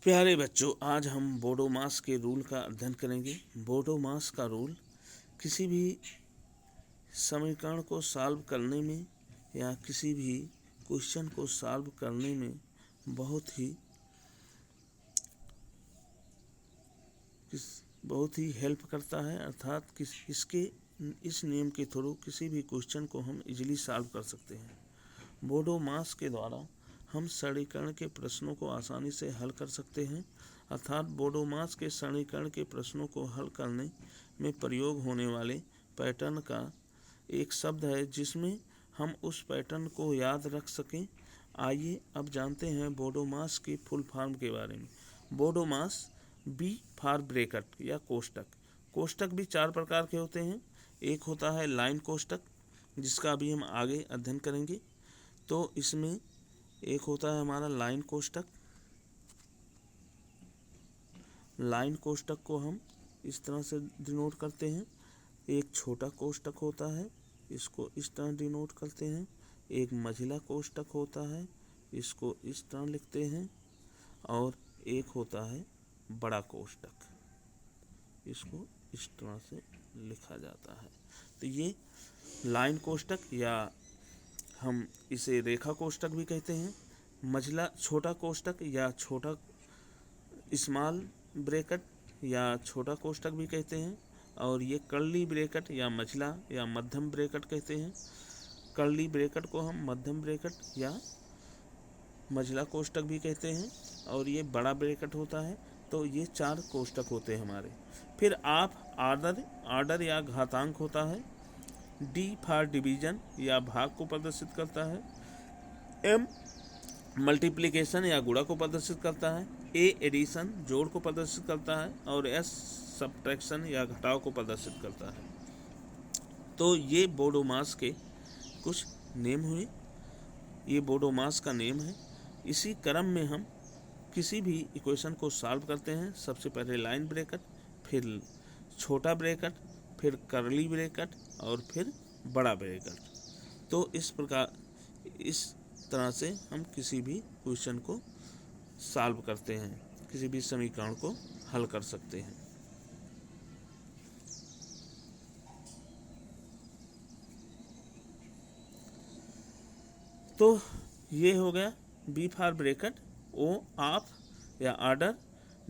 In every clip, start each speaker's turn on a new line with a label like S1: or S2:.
S1: प्यारे बच्चों, आज हम बोडोमास के रूल का अध्ययन करेंगे। बोडोमास का रूल किसी भी समीकरण को सॉल्व करने में या किसी भी क्वेश्चन को सॉल्व करने में बहुत ही हेल्प करता है। अर्थात इस नियम के थ्रू किसी भी क्वेश्चन को हम इजीली सॉल्व कर सकते हैं। बोडोमास के द्वारा हम सरलीकरण के प्रश्नों को आसानी से हल कर सकते हैं। अर्थात बोडोमास के सरलीकरण के प्रश्नों को हल करने में प्रयोग होने वाले पैटर्न का एक शब्द है जिसमें हम उस पैटर्न को याद रख सकें। आइए अब जानते हैं बोडोमास की फुल फॉर्म के बारे में। बोडोमास बी फॉर ब्रैकेट या कोष्टक। कोष्टक भी चार प्रकार के होते हैं। एक होता है लाइन कोष्टक, जिसका अभी हम आगे अध्ययन करेंगे। तो इसमें एक होता है हमारा लाइन कोष्टक। लाइन कोष्टक को हम इस तरह से डिनोट करते हैं। एक छोटा कोष्टक होता है, इसको इस तरह डिनोट करते हैं। एक मझिला कोष्टक होता है, इसको इस तरह लिखते हैं। और एक होता है बड़ा कोष्टक, इसको इस तरह से लिखा जाता है। तो ये लाइन कोष्टक या हम इसे रेखा कोष्टक भी कहते हैं। मझिला छोटा कोष्टक या छोटा स्मॉल ब्रैकेट या छोटा कोष्टक भी कहते हैं। और ये कर्ली ब्रैकेट या मझिला या मध्यम ब्रैकेट कहते हैं। कर्ली ब्रैकेट को हम मध्यम ब्रैकेट या मझिला कोष्टक भी कहते हैं। और ये बड़ा ब्रैकेट होता है। तो ये चार कोष्टक होते हैं हमारे। फिर आप आर्डर या घातांक होता है। डी फॉर डिवीजन या भाग को प्रदर्शित करता है। एम मल्टीप्लिकेशन या गुणा को प्रदर्शित करता है। ए एडिशन जोड़ को प्रदर्शित करता है। और एस सब्ट्रैक्शन या घटाव को प्रदर्शित करता है। तो ये बोडोमास के कुछ नेम हुए। ये बोडोमास का नेम है। इसी क्रम में हम किसी भी इक्वेशन को सॉल्व करते हैं। सबसे पहले लाइन ब्रैकेट, फिर छोटा ब्रैकेट, फिर कर्ली ब्रैकेट और फिर बड़ा ब्रैकेट। तो इस तरह से हम किसी भी क्वेश्चन को सॉल्व करते हैं, किसी भी समीकरण को हल कर सकते हैं। तो ये हो गया B for bracket, O of या order,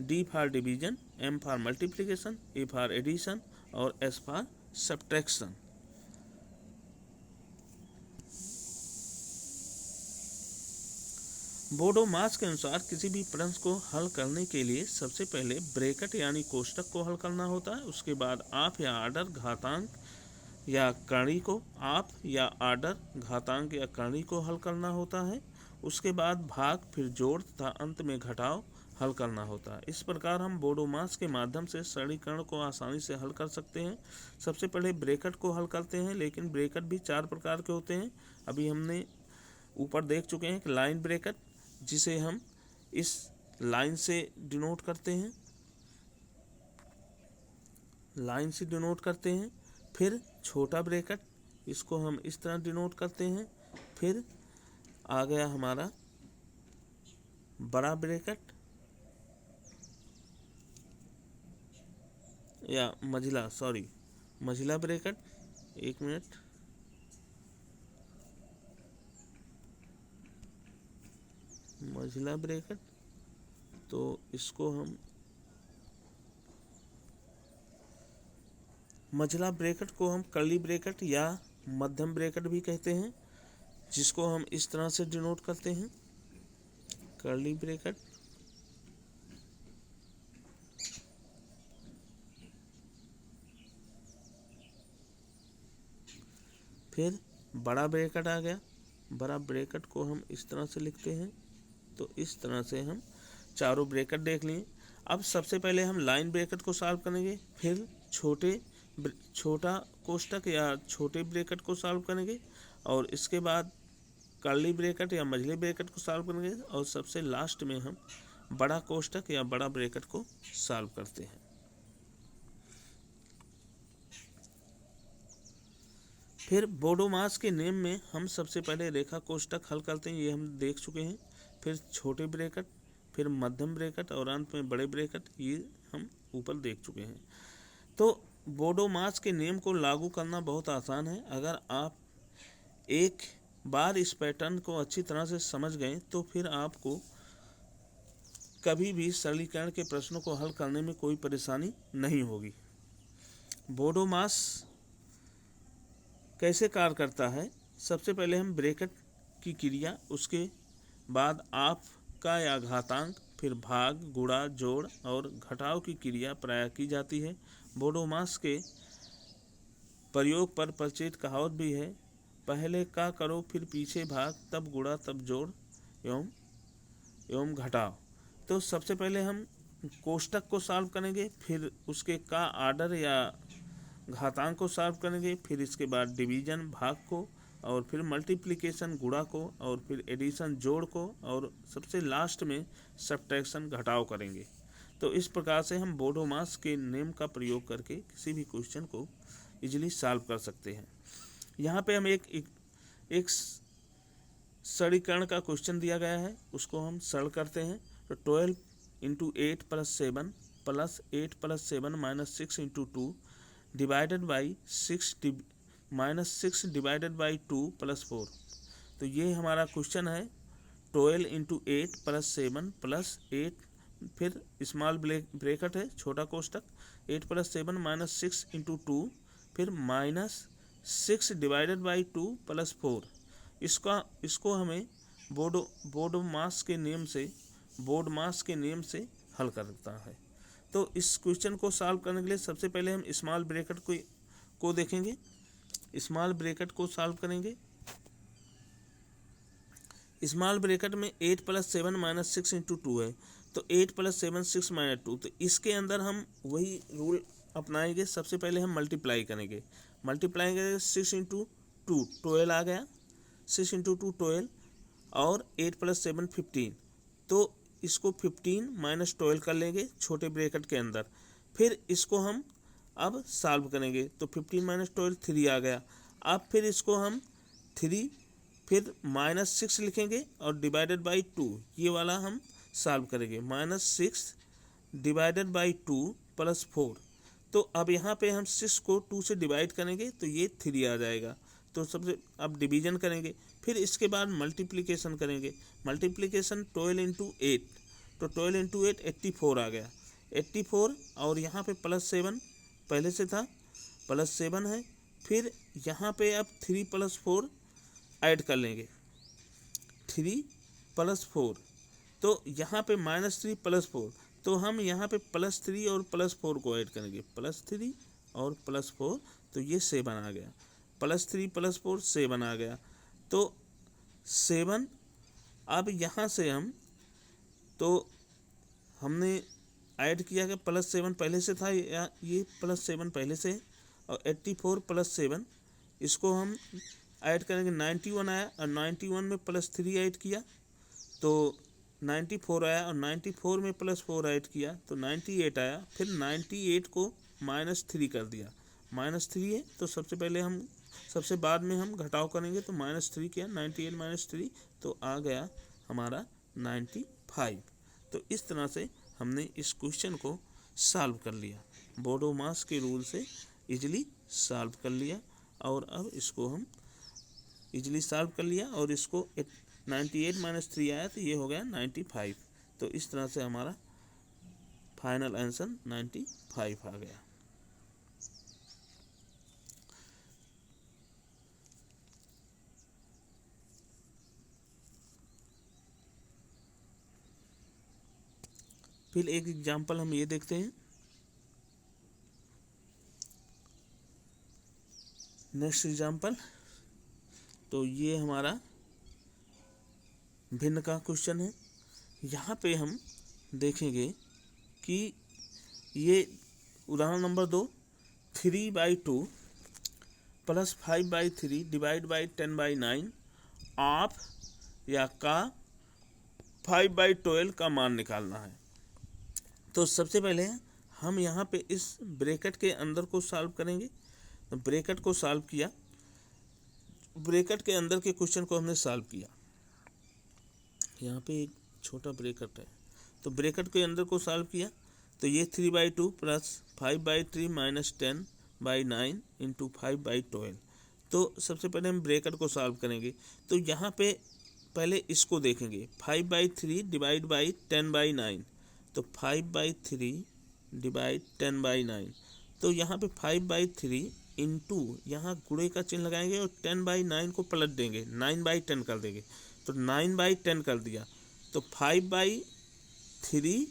S1: D for division, M for multiplication, A for addition और एस फॉर सब्ट्रैक्शन। बोडोमास के अनुसार किसी भी प्रश्न को हल करने के लिए सबसे पहले ब्रैकेट यानी कोष्टक को हल करना होता है। उसके बाद ऑफ या आर्डर घातांक या कर्ण को ऑफ या आर्डर घातांक या कर्ण को हल करना होता है। उसके बाद भाग, फिर जोड़ तथा अंत में घटाव हल करना होता है। इस प्रकार हम बोडोमास के माध्यम से सरलीकरण को आसानी से हल कर सकते हैं। सबसे पहले ब्रैकेट को हल करते हैं, लेकिन ब्रैकेट भी चार प्रकार के होते हैं। अभी हमने ऊपर देख चुके हैं कि लाइन ब्रैकेट, जिसे हम इस लाइन से डिनोट करते हैं, लाइन से डिनोट करते हैं। फिर छोटा ब्रैकेट, इसको हम इस तरह डिनोट करते हैं। फिर आ गया हमारा बड़ा ब्रैकेट या मझिला ब्रैकेट। एक मिनट, मझिला ब्रैकेट, तो इसको हम मझिला ब्रैकेट को हम कर्ली ब्रैकेट या मध्यम ब्रैकेट भी कहते हैं, जिसको हम इस तरह से डिनोट करते हैं, कर्ली ब्रैकेट। फिर बड़ा ब्रैकेट आ गया। बड़ा ब्रैकेट को हम इस तरह से लिखते हैं। तो इस तरह से हम चारों ब्रैकेट देख लिए। अब सबसे पहले हम लाइन ब्रैकेट को सॉल्व करेंगे, फिर छोटा कोष्टक या छोटे ब्रैकेट को सॉल्व करेंगे, और इसके बाद कर्ली ब्रैकेट या मझले ब्रैकेट को सॉल्व करेंगे, और सबसे लास्ट में हम बड़ा कोष्टक या बड़ा ब्रैकेट को सॉल्व करते हैं। फिर बोडोमास के नेम में हम सबसे पहले रेखा कोष्टक हल करते हैं, ये हम देख चुके हैं। फिर छोटे ब्रैकेट, फिर मध्यम ब्रैकेट और अंत में बड़े ब्रैकेट, ये हम ऊपर देख चुके हैं। तो बोडोमास के नियम को लागू करना बहुत आसान है। अगर आप एक बार इस पैटर्न को अच्छी तरह से समझ गए तो फिर आपको कभी भी सरलीकरण के प्रश्नों को हल करने में कोई परेशानी नहीं होगी। बोडोमास कैसे कार्य करता है? सबसे पहले हम ब्रैकेट की क्रिया, उसके बाद आप का या घातांक, फिर भाग, गुणा, जोड़ और घटाव की क्रिया प्रायः की जाती है। बोडोमास के प्रयोग पर प्रचलित कहावत भी है, पहले का करो फिर पीछे भाग, तब गुणा तब जोड़ एवं घटाव। तो सबसे पहले हम कोष्टक को सॉल्व करेंगे, फिर उसके का आर्डर या घातांक को सॉल्व करेंगे, फिर इसके बाद डिवीजन भाग को, और फिर मल्टीप्लिकेशन गुणा को, और फिर एडिशन जोड़ को, और सबसे लास्ट में सब्ट्रैक्शन घटाव करेंगे। तो इस प्रकार से हम बोडोमास के नियम का प्रयोग करके किसी भी क्वेश्चन को इजीली सॉल्व कर सकते हैं। यहाँ पे हम एक सरलीकरण का क्वेश्चन दिया गया है, उसको हम सरल करते हैं। तो 12 × 8 + 7 + 8 + 7 - 6 × 2 डिवाइडेड बाई 6 -6 डिवाइडेड बाई 2 + 4। तो ये हमारा क्वेश्चन है। 12 × 8 + 7 + 8, फिर स्मॉल ब्रैकेट है, छोटा कोष्टक, 8 + 7 - 6 × 2, फिर -6 डिवाइडेड बाई 2 + 4। इसको हमें बोडोमास के नियम से हल करता है। तो इस क्वेश्चन को सॉल्व करने के लिए सबसे पहले हम स्मॉल ब्रैकेट को देखेंगे। स्मॉल ब्रैकेट को सॉल्व करेंगे। स्मॉल ब्रैकेट में 8 + 7 - 6 × 2 है, तो 8 + 7 6 - 2। तो इसके अंदर हम वही रूल अपनाएंगे। सबसे पहले हम मल्टीप्लाई करेंगे। 6 × 2 12 आ गया, 6 × 2 12, और 8 + 7 15। तो इसको 15 - 12 कर लेंगे छोटे ब्रैकेट के अंदर। फिर इसको हम अब सॉल्व करेंगे। तो 15 - 12 3 आ गया। अब फिर इसको हम 3, फिर -6 लिखेंगे और डिवाइडेड बाई 2, ये वाला हम सॉल्व करेंगे। -6 डिवाइडेड बाई 2 + 4। तो अब यहाँ पे हम 6 को 2 से डिवाइड करेंगे तो ये 3 आ जाएगा। तो सबसे अब डिवीजन करेंगे, फिर इसके बाद मल्टीप्लिकेशन करेंगे। मल्टीप्लिकेशन 12 × 8, तो 12 × 8 84 आ गया, 84। और यहाँ पे +7 पहले से था, +7 है। फिर यहाँ पे अब 3 + 4 ऐड कर लेंगे, 3 + 4। तो यहाँ पे -3 + 4, तो हम यहाँ पे +3 और +4 को ऐड करेंगे, +3 और +4, तो ये 7 आ गया। +3 + 4 7 आ गया। तो 7, अब यहाँ से हमने ऐड किया कि +7 पहले से था, या ये +7 पहले से, और 84 + 7 इसको हम ऐड करेंगे, 91 आया, और 91 में +3 ऐड किया तो 94 आया, और 94 में +4 ऐड किया तो 98 आया। फिर 98 को -3 कर दिया, -3 है, तो सबसे बाद में हम घटाव करेंगे, तो -3 किया, 98 - 3, तो आ गया हमारा 95। तो इस तरह से हमने इस क्वेश्चन को सॉल्व कर लिया, बोडोमास के रूल से इजीली सॉल्व कर लिया। और अब इसको हम इजीली सॉल्व कर लिया, और इसको 98 - 3 आया, तो ये हो गया 95। तो इस तरह से हमारा फाइनल आंसर 95 आ गया। फिर एक एग्जाम्पल हम ये देखते हैं। नेक्स्ट एग्जाम्पल, तो ये हमारा भिन्न का क्वेश्चन है। यहाँ पे हम देखेंगे कि ये उदाहरण नंबर 2, 3/2 + 5/3 डिवाइड बाई 10/9 ऑफ या का 5/12 का मान निकालना है। तो सबसे पहले हम यहाँ पे इस ब्रैकेट के अंदर को सॉल्व करेंगे। तो ब्रैकेट को सॉल्व किया, ब्रैकेट के अंदर के क्वेश्चन को हमने सॉल्व किया। यहाँ पे एक छोटा ब्रैकेट है, तो ब्रैकेट के अंदर को सॉल्व किया तो ये 3/2 प्लस 5/3 माइनस 10/9 इंटू 5/12। तो सबसे पहले हम ब्रैकेट को सॉल्व करेंगे। तो यहाँ पे पहले इसको देखेंगे, 5/3 डिवाइड बाई 10/9, तो 5/3 डिवाइड 10/9। तो यहाँ पे 5/3 इंटू यहाँ गुणे का चिन्ह लगाएंगे और 10/9 को पलट देंगे, 9/10 कर देंगे। तो 9/10 कर दिया तो 5/3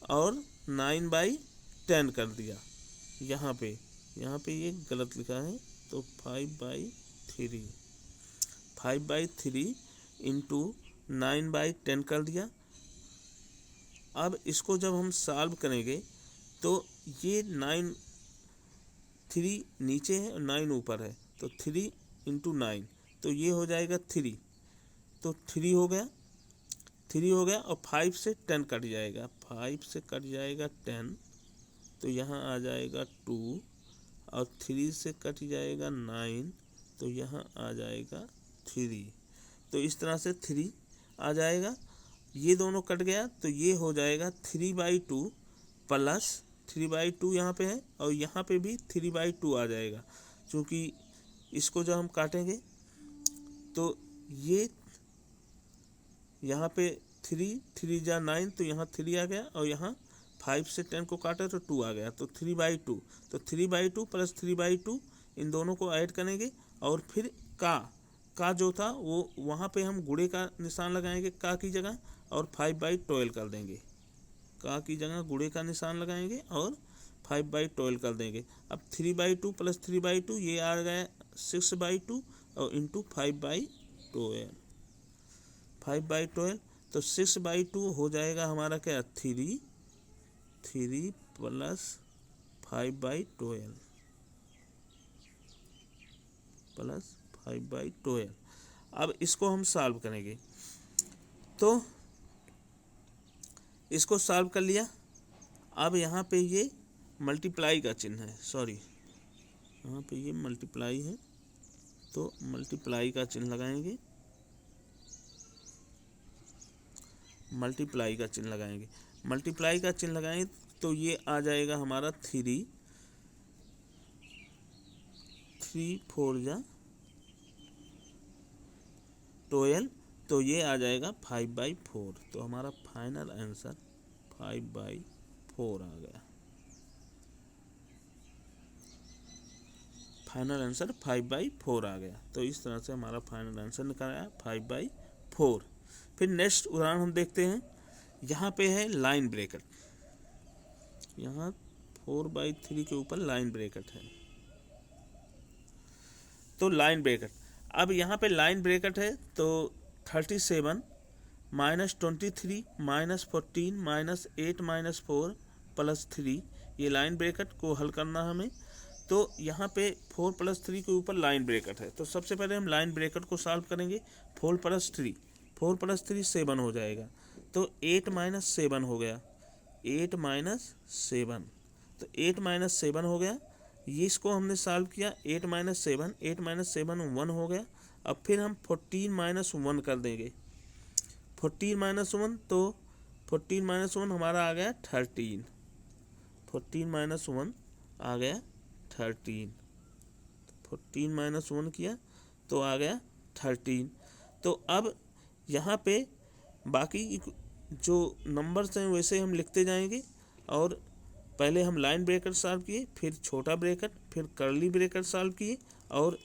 S1: और 9/10 कर दिया। यहाँ पे ये गलत लिखा है, तो 5/3 इंटू 9/10 कर दिया। अब इसको जब हम सॉल्व करेंगे तो ये 3 नीचे है और 9 ऊपर है, तो 3 इंटू 9, तो ये हो जाएगा 3, तो 3 हो गया और 5 से 10 कट जाएगा, 5 से कट जाएगा 10, तो यहाँ आ जाएगा 2, और 3 से कट जाएगा 9, तो यहाँ आ जाएगा 3। तो इस तरह से 3 आ जाएगा, ये दोनों कट गया तो ये हो जाएगा 3/2 प्लस 3/2 यहाँ पे है और यहाँ पे भी 3/2 आ जाएगा, क्योंकि इसको जब हम काटेंगे तो ये यहाँ पे 3 जा 9, तो यहाँ 3 आ गया और यहाँ 5 से 10 को काटा तो 2 आ गया, तो 3/2। तो 3/2 प्लस 3/2 इन दोनों को ऐड करेंगे और फिर का जो था वो वहाँ पे हम गुणे का निशान लगाएंगे का की जगह और 5/12 कर देंगे, का की जगह गुणे का निशान लगाएंगे और 5/12 कर देंगे। अब 3/2 प्लस 3/2 ये आ गया 6/2 और इंटू 5/12, तो 6/2 हो जाएगा हमारा क्या 3 प्लस 5/12 प्लस 5/12। अब इसको हम सॉल्व करेंगे, तो इसको सॉल्व कर लिया। अब यहाँ पे ये मल्टीप्लाई का चिन्ह है, सॉरी यहाँ पे ये मल्टीप्लाई है, तो मल्टीप्लाई का चिन्ह लगाएंगे, मल्टीप्लाई का चिन्ह लगाएंगे तो ये आ जाएगा हमारा 3 4 जा 12, तो ये आ जाएगा 5/4। तो हमारा फाइनल आंसर 5/4 आ गया, फाइनल आंसर 5/4 आ गया। तो इस तरह से हमारा फाइनल आंसर निकल आया 5/4। फिर नेक्स्ट उदाहरण हम देखते हैं। यहाँ पे है लाइन ब्रैकेट, यहाँ 4/3 के ऊपर लाइन ब्रैकेट है, तो लाइन ब्रैकेट। अब यहाँ पे लाइन ब्रैकेट है तो 37 minus 23 minus 14 minus 8 minus 4 plus 3, ये लाइन ब्रैकेट को हल करना हमें। तो यहाँ पे 4 + 3 के ऊपर लाइन ब्रैकेट है, तो सबसे पहले हम लाइन ब्रैकेट को सॉल्व करेंगे। 4 + 3 7 हो जाएगा, तो 8 - 7 हो गया, 8 - 7, तो 8 - 7 हो गया। ये इसको हमने सॉल्व किया, 8 - 7 1 हो गया। अब फिर हम 14 - 1 कर देंगे, 14 - 1, तो 14 - 1 हमारा आ गया 13, 14 - 1 आ गया 13, 14 - 1 किया तो आ गया 13। तो अब यहाँ पे बाकी जो नंबर्स हैं वैसे हम लिखते जाएंगे, और पहले हम लाइन ब्रैकेट सॉल्व किए, फिर छोटा ब्रैकेट, फिर कर्ली ब्रैकेट सॉल्व किए, और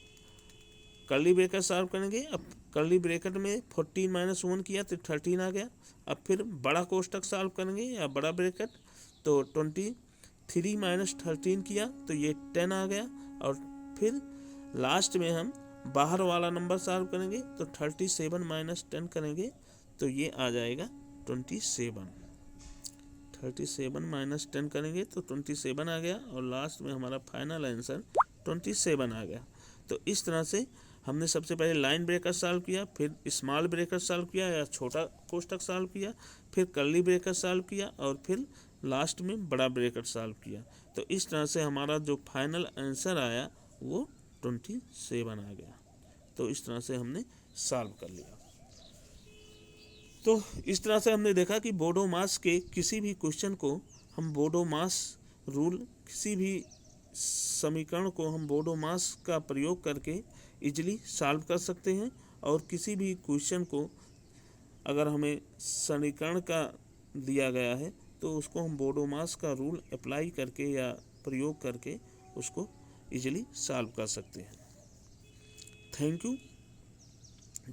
S1: कर्ली ब्रैकेट सॉल्व करेंगे। अब कर्ली ब्रैकेट में 14 - 1 किया तो 13 आ गया। अब फिर बड़ा कोष्टक सॉल्व करेंगे या बड़ा ब्रैकेट, तो 23 - 13 किया तो ये 10 आ गया। और फिर लास्ट में हम बाहर वाला नंबर सॉल्व करेंगे, तो 37 - 10 करेंगे तो ये आ जाएगा 27, 37 - 10 करेंगे तो 27 आ गया, और लास्ट में हमारा फाइनल आंसर 27 आ गया। तो इस तरह से हमने सबसे पहले लाइन ब्रैकेट सॉल्व किया, फिर स्मॉल ब्रैकेट सॉल्व किया या छोटा कोष्टक सॉल्व किया, फिर कर्ली ब्रैकेट सॉल्व किया, और फिर लास्ट में बड़ा ब्रैकेट सॉल्व किया। तो इस तरह से हमारा जो फाइनल आंसर आया वो 27 आ गया। तो इस तरह से हमने सॉल्व कर लिया। तो इस तरह से हमने देखा कि बोडोमास के किसी भी क्वेश्चन को हम बोडोमास रूल, किसी भी समीकरण को हम बोडोमास का प्रयोग करके इजीली सॉल्व कर सकते हैं। और किसी भी क्वेश्चन को अगर हमें समीकरण का दिया गया है तो उसको हम बोडोमास का रूल अप्लाई करके या प्रयोग करके उसको इजीली सॉल्व कर सकते हैं। थैंक यू,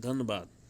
S1: धन्यवाद।